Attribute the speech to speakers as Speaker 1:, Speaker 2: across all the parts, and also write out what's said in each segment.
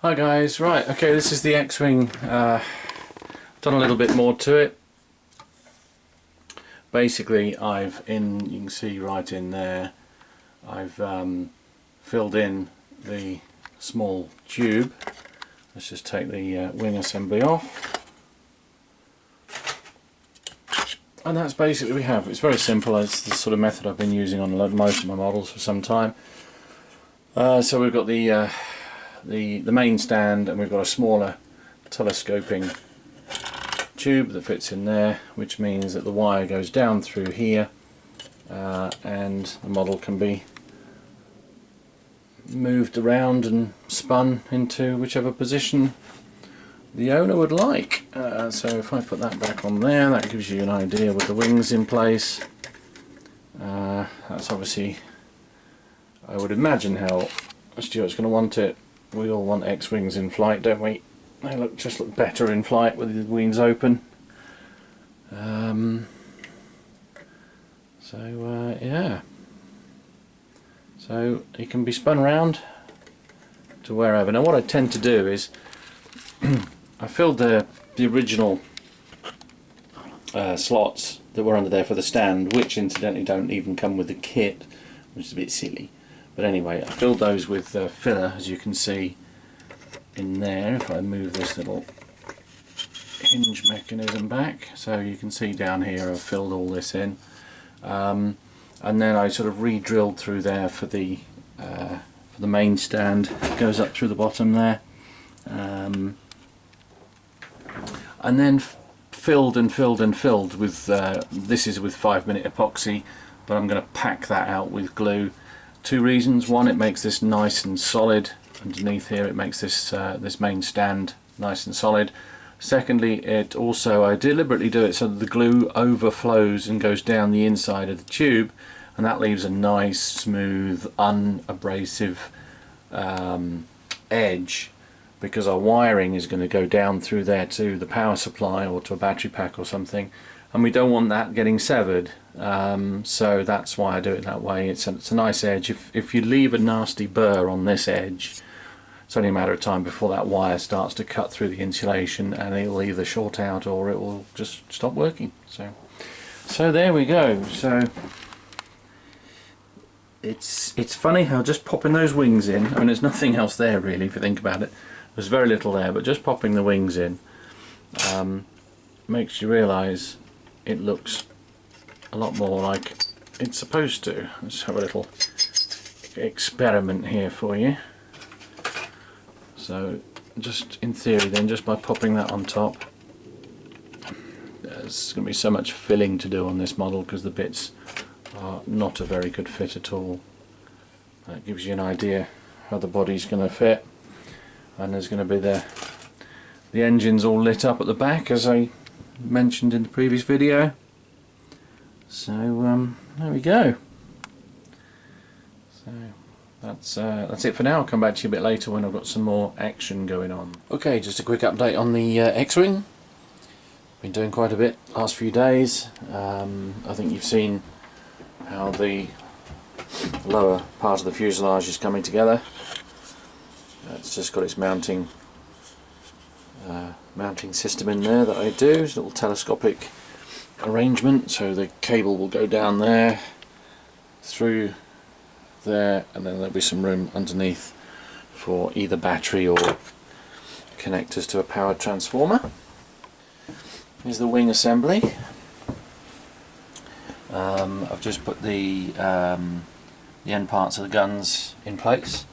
Speaker 1: Hi guys, right, okay, this is the X-Wing. Done a little bit more to it. Basically, you can see right in there, I've filled in the small tube. Let's just take the wing assembly off. And that's basically what we have. It's very simple. It's the sort of method I've been using on most of my models for some time. So we've got the main stand, and we've got a smaller telescoping tube that fits in there, which means that the wire goes down through here, and the model can be moved around and spun into whichever position the owner would like. So if I put that back on there, that gives you an idea with the wings in place. That's obviously, I would imagine, how Stuart's going to want it. We all want X-Wings in flight, don't we? They just look better in flight with the wings open. Yeah. So it can be spun around to wherever. Now what I tend to do is I filled the original slots that were under there for the stand, which incidentally don't even come with the kit, which is a bit silly. But anyway, I filled those with filler, as you can see in there. If I move this little hinge mechanism back, so you can see down here I've filled all this in, and then I sort of re-drilled through there for the main stand. It goes up through the bottom there, and then filled and filled and filled with this is with 5-minute epoxy, but I'm going to pack that out with glue. Two reasons: one, it makes this nice and solid underneath here. It makes this this main stand nice and solid. Secondly, it also, I deliberately do it so that the glue overflows and goes down the inside of the tube, and that leaves a nice, smooth, unabrasive edge, because our wiring is going to go down through there to the power supply or to a battery pack or something, and we don't want that getting severed. So that's why I do it that way. It's a nice edge. If you leave a nasty burr on this edge, it's only a matter of time before that wire starts to cut through the insulation, and it'll either short out or it will just stop working. So there we go. So it's funny how just popping those wings in, I mean there's nothing else there really if you think about it. There's very little there, but just popping the wings in makes you realise it looks a lot more like it's supposed to. Let's have a little experiment here for you. So just in theory then, just by popping that on top, there's going to be so much filling to do on this model because the bits are not a very good fit at all. That gives you an idea how the body's going to fit. And there's going to be the engines all lit up at the back, as I mentioned in the previous video. So there we go. So that's it for now. I'll come back to you a bit later when I've got some more action going on. Okay, just a quick update on the X-Wing. Been doing quite a bit last few days. I think you've seen how the lower part of the fuselage is coming together. It's just got its mounting system in there that I do. It's a little telescopic arrangement, so the cable will go down there, through there, and then there'll be some room underneath for either battery or connectors to a power transformer. Here's the wing assembly. I've just put the end parts of the guns in place.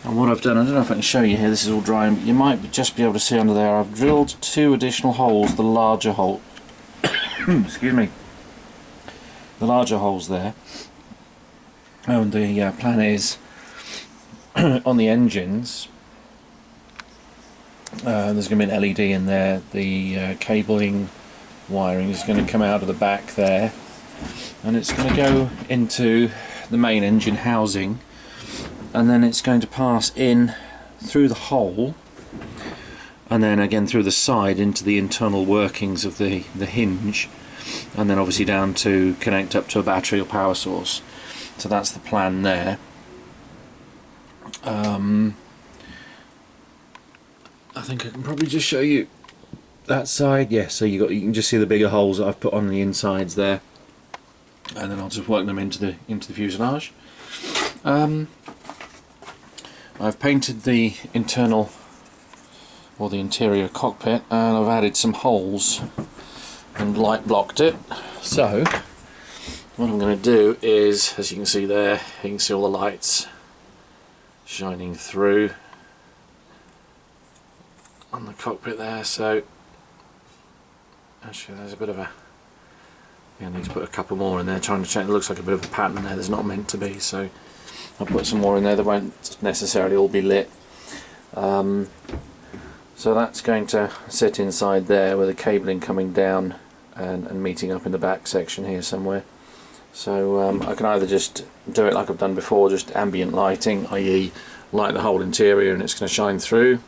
Speaker 1: And what I've done, I don't know if I can show you here, this is all dry, you might just be able to see under there, I've drilled 2 additional holes, the larger hole, excuse me, the larger holes there. And the plan is, on the engines, there's going to be an LED in there, the cabling wiring is going to come out of the back there, and it's going to go into the main engine housing, and then it's going to pass in through the hole, and then again through the side into the internal workings of the hinge, and then obviously down to connect up to a battery or power source. So that's the plan there. I think I can probably just show you that side. Yeah, so you can just see the bigger holes that I've put on the insides there, and then I'll just work them into the fuselage. I've painted the internal or the interior cockpit, and I've added some holes and light blocked it. So what I'm going to do is, as you can see there, you can see all the lights shining through on the cockpit there. So actually there's a bit of a, I need to put a couple more in there, trying to check. It looks like a bit of a pattern there, there's not meant to be, so I'll put some more in there. They won't necessarily all be lit. So that's going to sit inside there with the cabling coming down and meeting up in the back section here somewhere. So I can either just do it like I've done before, just ambient lighting, i.e. light the whole interior and it's going to shine through,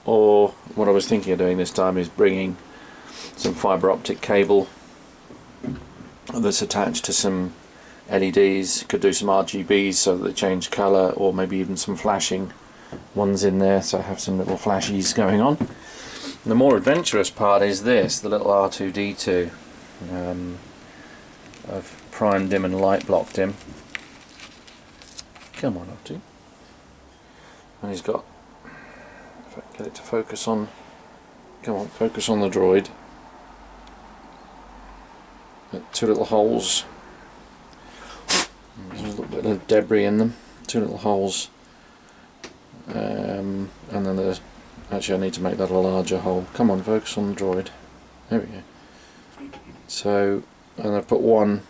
Speaker 1: or what I was thinking of doing this time is bringing some fibre optic cable that's attached to some LEDs. Could do some RGBs so that they change colour, or maybe even some flashing ones in there, so I have some little flashies going on. And the more adventurous part is this, the little R2-D2. I've primed him and light blocked him. Come on, R2. And he's got, if I can get it to focus on, come on, focus on the droid. Got two little holes. There's a little bit of debris in them. Two little holes. And then there's, actually I need to make that a larger hole. Come on, focus on the droid. There we go. So, and I've put one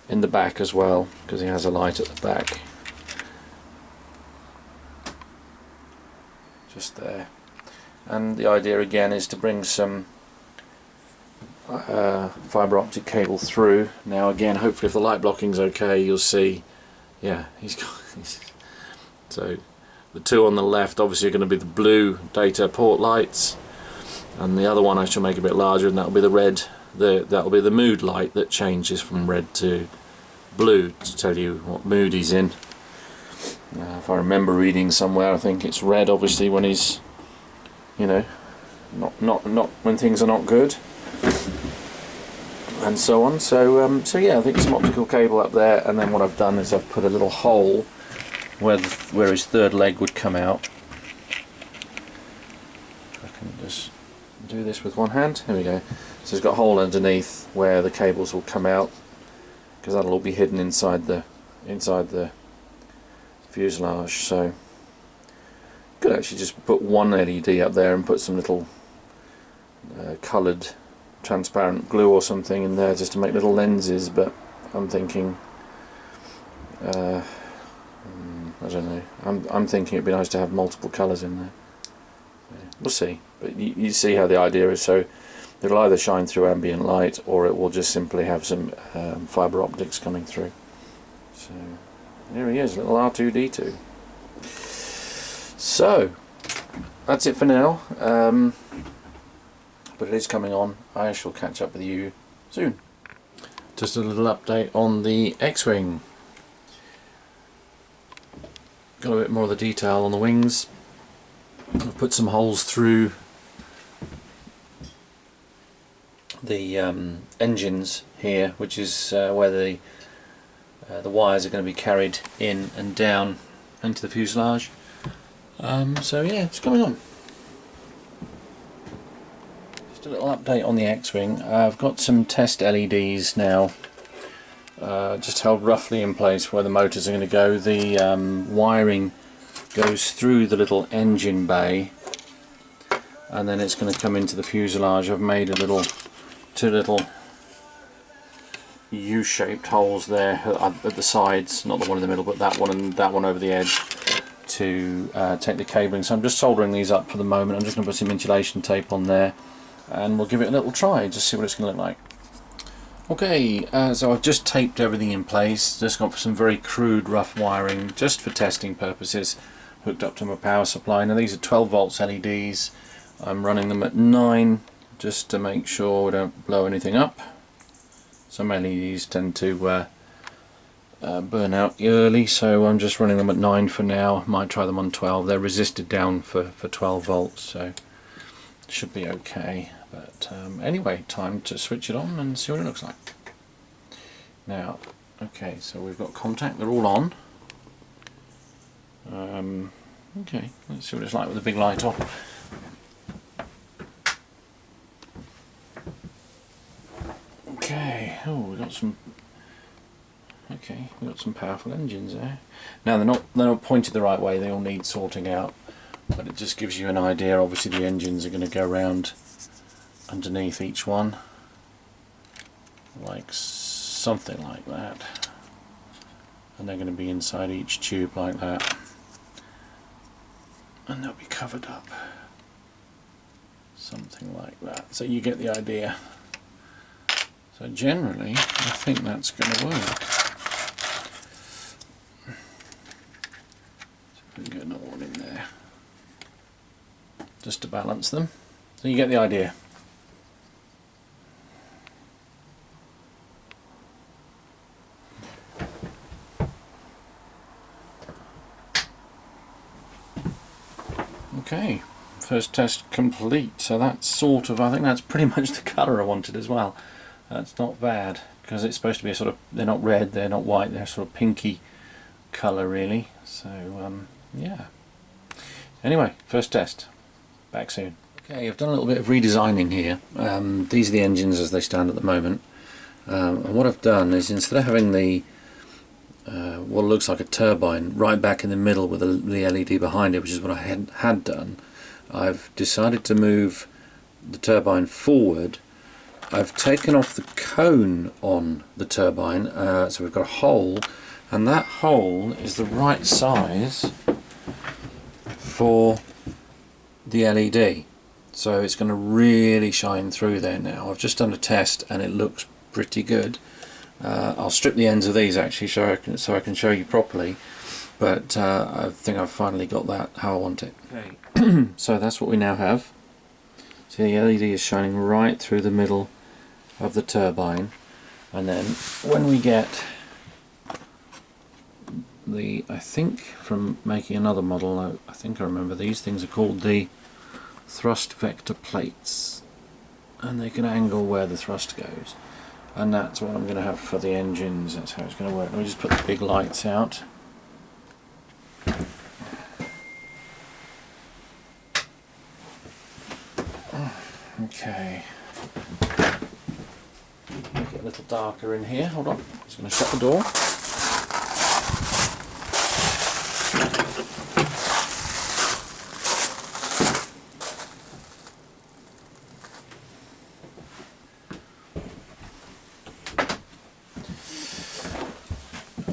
Speaker 1: in the back as well, because he has a light at the back. Just there. And the idea again is to bring some fibre optic cable through. Now again, hopefully if the light blocking's okay, you'll see, yeah, so the two on the left obviously are going to be the blue data port lights, and the other one I shall make a bit larger, and that'll be the red, that'll be the mood light that changes from red to blue to tell you what mood he's in. If I remember reading somewhere, I think it's red obviously when he's, you know, not when things are not good, and so on. So yeah, I think some optical cable up there, and then what I've done is I've put a little hole where his third leg would come out. I can just do this with one hand. Here we go. So it's got a hole underneath where the cables will come out, because that'll all be hidden inside the fuselage. So could actually just put one LED up there and put some little coloured transparent glue or something in there just to make little lenses, but I'm thinking I don't know. I'm thinking it'd be nice to have multiple colours in there. Yeah, we'll see. But you see how the idea is. So it'll either shine through ambient light, or it will just simply have some fibre optics coming through. So there he is, little R2-D2. So that's it for now. But it is coming on. I shall catch up with you soon. Just a little update on the X-Wing. Got a bit more of the detail on the wings. I've put some holes through the engines here, which is where the wires are going to be carried in and down into the fuselage. So yeah, it's coming on. Just a little update on the X-Wing. I've got some test LEDs now, just held roughly in place where the motors are going to go. The wiring goes through the little engine bay, and then it's going to come into the fuselage. I've made two little U-shaped holes there at the sides, not the one in the middle, but that one and that one over the edge, to take the cabling. So I'm just soldering these up for the moment. I'm just going to put some insulation tape on there, and we'll give it a little try, just see what it's going to look like. Okay, so I've just taped everything in place. Just got some very crude rough wiring, just for testing purposes, hooked up to my power supply. Now these are 12 volts LEDs. I'm running them at 9 just to make sure we don't blow anything up. Some LEDs tend to burn out early, so I'm just running them at 9 for now. Might try them on 12. They're resisted down for 12 volts, so should be okay. But anyway, time to switch it on and see what it looks like. Now, okay, so we've got contact, they're all on. Okay, let's see what it's like with the big light on. Okay, oh, we've got some. Okay, we've got some powerful engines there. Now they're not pointed the right way. They all need sorting out, but it just gives you an idea. Obviously, the engines are going to go around underneath each one, like something like that, and they're going to be inside each tube like that, and they'll be covered up, something like that. So you get the idea. So generally, I think that's going to work. So we can get another one in there, just to balance them. So you get the idea. Okay, first test complete. So that's sort of, I think that's pretty much the colour I wanted as well. That's not bad, because it's supposed to be a sort of, they're not red, they're not white, they're sort of pinky colour really. So yeah. Anyway, first test. Back soon. Okay, I've done a little bit of redesigning here. These are the engines as they stand at the moment. And what I've done is, instead of having the what looks like a turbine right back in the middle with the LED behind it, which is what I had done, I've decided to move the turbine forward. I've taken off the cone on the turbine, so we've got a hole, and that hole is the right size for the LED, so it's going to really shine through there now. I've just done a test and it looks pretty good. I'll strip the ends of these actually so I can show you properly, but I think I've finally got that how I want it. Okay. So that's what we now have. So the LED is shining right through the middle of the turbine, and then when we get the, I think from making another model, I think I remember these things are called the thrust vector plates, and they can angle where the thrust goes, and that's what I'm going to have for the engines. That's how it's going to work. Let me just put the big lights out. Okay, make it a little darker in here. Hold on, I'm just going to shut the door.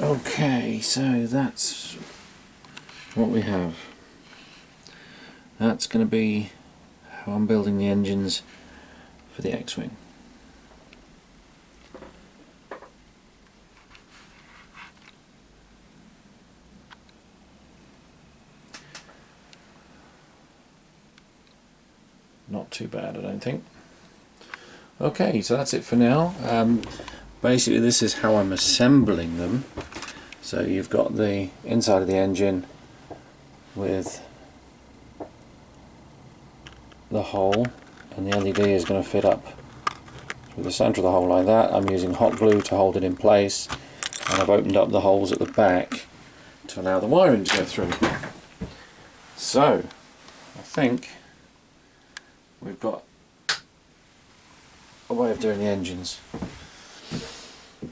Speaker 1: Okay, so that's what we have. That's going to be how I'm building the engines for the X-Wing. Not too bad, I don't think. Okay, so that's it for now. Basically this is how I'm assembling them. So you've got the inside of the engine with the hole, and the LED is going to fit up through the centre of the hole like that. I'm using hot glue to hold it in place, and I've opened up the holes at the back to allow the wiring to go through. So I think we've got a way of doing the engines.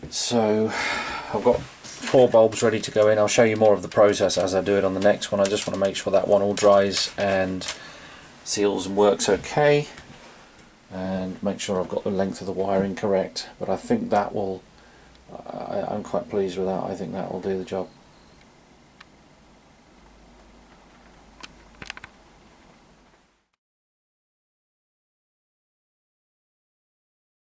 Speaker 1: So I've got 4 bulbs ready to go in. I'll show you more of the process as I do it on the next one. I just want to make sure that one all dries and seals and works okay, and make sure I've got the length of the wiring correct, but I think that will, I'm quite pleased with that. I think that will do the job.